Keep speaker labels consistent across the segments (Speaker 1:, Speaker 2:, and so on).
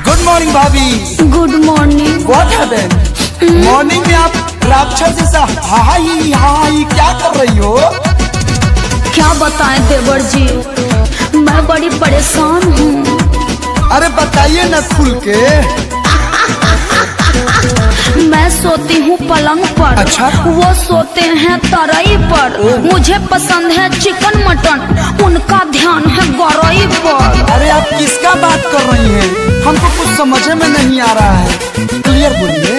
Speaker 1: Good morning भाभी।
Speaker 2: Good morning.
Speaker 1: What happened? Morning में आप राक्षस जैसा हाई हाई क्या कर रही हो?
Speaker 2: क्या बताएं देवर जी, मैं बड़ी परेशान हूँ।
Speaker 1: अरे बताइए न खुल के।
Speaker 2: मैं सोती हूँ पलंग पर।
Speaker 1: अच्छा?
Speaker 2: वो सोते हैं तराई पर। मुझे पसंद है चिकन मटन, उनका ध्यान है गौरई पर।
Speaker 1: अरे आप किसका बात कर रही हैं? हमको कुछ समझ में नहीं आ रहा है, क्लियर बोलिए।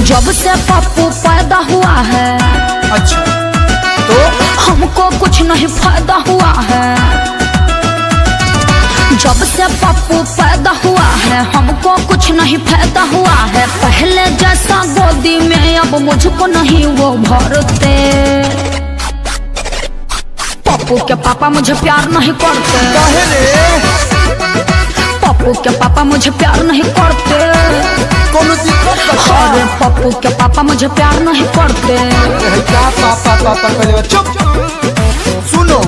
Speaker 2: जब से पप्पू पैदा हुआ है,
Speaker 1: अच्छा तो
Speaker 2: हमको कुछ नहीं फायदा हुआ है। जब से पप्पू पैदा हुआ है, हमको कुछ नहीं फायदा हुआ है। पहले जैसा गोदी में अब मुझको नहीं वो भरते। पप्पू के पापा मुझे प्यार नहीं करते।
Speaker 1: काहे रे?
Speaker 2: पप्पू के पापा मुझे प्यार नहीं करते।
Speaker 1: कोनो दिक्कत बता?
Speaker 2: अरे पप्पू के पापा मुझे प्यार नहीं करते।
Speaker 1: क्या पापा पापा करे? चुप। सुनो,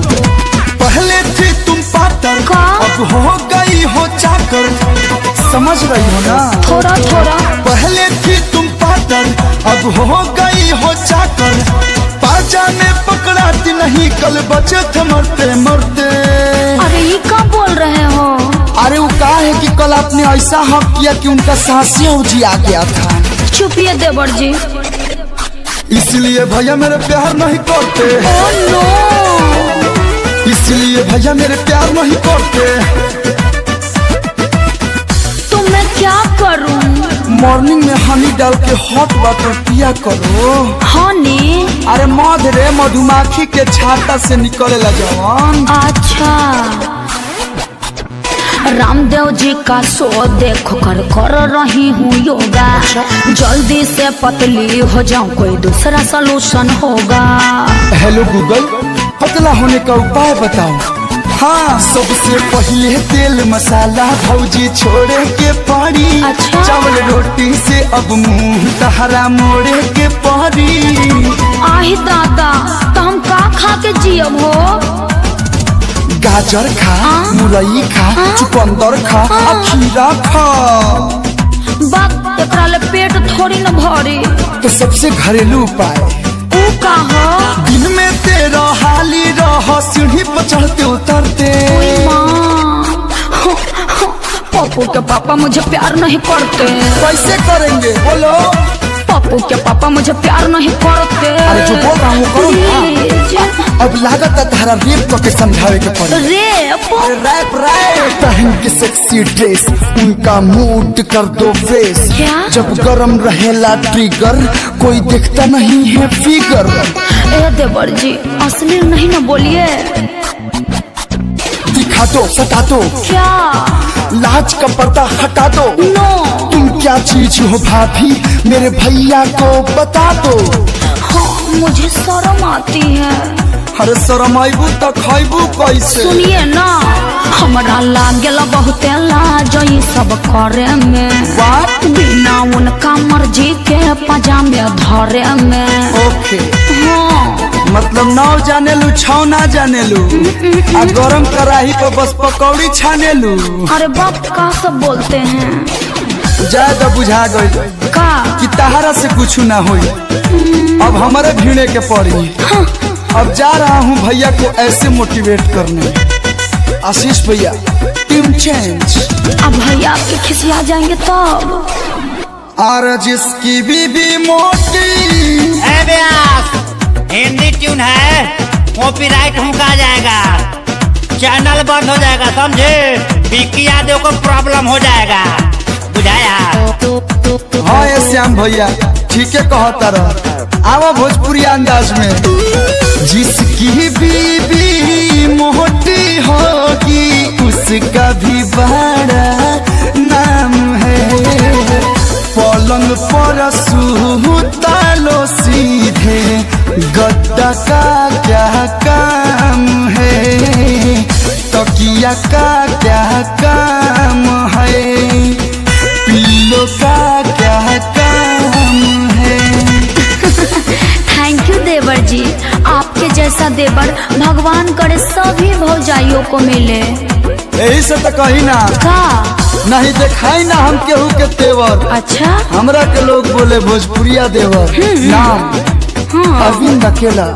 Speaker 1: पहले थी तुम पातर, अब हो गई हो चाकर। समझ रही हो ना?
Speaker 2: थोड़ा थोड़ा।
Speaker 1: पहले थी तुम पातर, अब हो गई हो चाकर। पाजा में पकड़ाती नहीं, कल बचे थे मरते मरते।
Speaker 2: अरे ये क्या बोल रहे हो?
Speaker 1: अरे वो कहा है कि कल आपने ऐसा हक किया कि उनका सांसियां उजिया गया था।
Speaker 2: चुपिए देवर जी।
Speaker 1: इसलिए भैया मेरे प्यार नहीं करते।
Speaker 2: Oh no.
Speaker 1: इसलिए भैया मेरे प्यार नहीं करते।
Speaker 2: तो मैं क्या करूं?
Speaker 1: मॉर्निंग में हनी डाल के हॉट वाटर पिया करो।
Speaker 2: हनी?
Speaker 1: अरे मध रे, मधुमक्खी के छाता से निकलेला जवान।
Speaker 2: अच्छा। रामदेव जी का शो देखो कर रही हूँ योगा। जल्दी से पतली हो जाऊं, कोई दूसरा सलूशन होगा।
Speaker 1: हेलो गूगल, पतला होने का उपाय बताओ। हाँ, सबसे पहले तेल मसाला भौजी छोड़े के पड़ी।
Speaker 2: अच्छा?
Speaker 1: चावल रोटी से अब मुंह तहरा मोड़े के पड़ी।
Speaker 2: आही दादा, तो हम का खा के जियब हो?
Speaker 1: गाजर खा, मुरई खा, चुकंदर खा, खीरा खा।
Speaker 2: बात एकरा ले पेट थोड़ी न भरी।
Speaker 1: तो सबसे घरेलू उपाय
Speaker 2: ऊ का हो?
Speaker 1: दिन में तेरा हाली रह, सीढ़ी पर चढ़ते उतरते।
Speaker 2: पप्पू के पापा मुझे प्यार नहीं करते।
Speaker 1: कैसे करेंगे बोलो?
Speaker 2: पप्पू के पापा मुझे प्यार नहीं करते।
Speaker 1: अरे जो बोल रहा हूँ करो ना। अब लागत है तारा रेप करके समझावे के पड़े।
Speaker 2: रेप?
Speaker 1: रैप रैप पहन के सेक्सी ड्रेस, उनका मूड कर दो फेस।
Speaker 2: क्या?
Speaker 1: जब गरम रहेला ट्रिगर, कोई देखता नहीं है फिगर।
Speaker 2: ए देवर जी, असली नहीं ना बोलिए।
Speaker 1: दिखा दो, सटा दो।
Speaker 2: क्या?
Speaker 1: लाज का पर्दा हटा दो।
Speaker 2: नो।
Speaker 1: तुम क्या चीज हो भाभी, मेरे भैया को बता दो।
Speaker 2: हाँ, मुझे शर्म आती है।
Speaker 1: अरे शर्म आइबू तो खाइबू कैसे?
Speaker 2: सुनिए ना, हमरा लागेला बहुते लाज ई सब करे में।
Speaker 1: बात
Speaker 2: बिना उनका मर्जी के पजामे धरे में।
Speaker 1: ओके।
Speaker 2: हाँ।
Speaker 1: मतलब नाव जाने लू, छाव ना जाने लू, आ गरम कढ़ाई पर बस पकौड़ी छाने लू।
Speaker 2: अरे बाप का सब बोलते हैं।
Speaker 1: ज्यादा बुझा गई
Speaker 2: का
Speaker 1: कि तहारा से कुछ ना होई। अब हमारे भीड़े के पड़ी।
Speaker 2: हाँ।
Speaker 1: अब जा रहा हूँ भैया को ऐसे मोटिवेट करने। आशीष भैया, टीम चेंज।
Speaker 2: अब भैया आपके खिसिया जाएंगे तब।
Speaker 1: और जिसकी बीबी मोटी।
Speaker 3: हिंदी ट्यून है, कॉपीराइट हुआ जाएगा, चैनल बंद हो जाएगा, समझे? विक्की यादव को प्रॉब्लम हो जाएगा, बुझाया?
Speaker 1: हाँ ये श्याम भैया ठीक है कहता रहा। आवा भोजपुरी अंदाज में। जिसकी बीबी मोटी होगी, उसका भी बड़ा नाम है। पलंग पर सूता लो सीधे, गद्दा का क्या काम है, तकिया का क्या काम है, पिल्लो का क्या काम है।
Speaker 2: जी, आपके जैसा देवर भगवान करे सभी भौजाइयों को मिले।
Speaker 1: यही से तो कही ना
Speaker 2: का
Speaker 1: नहीं देखाई ना हम केहू के तेवर।
Speaker 2: अच्छा
Speaker 1: हमरा के लोग बोले भोजपुरिया देवर। नाम अरविंद अकेला।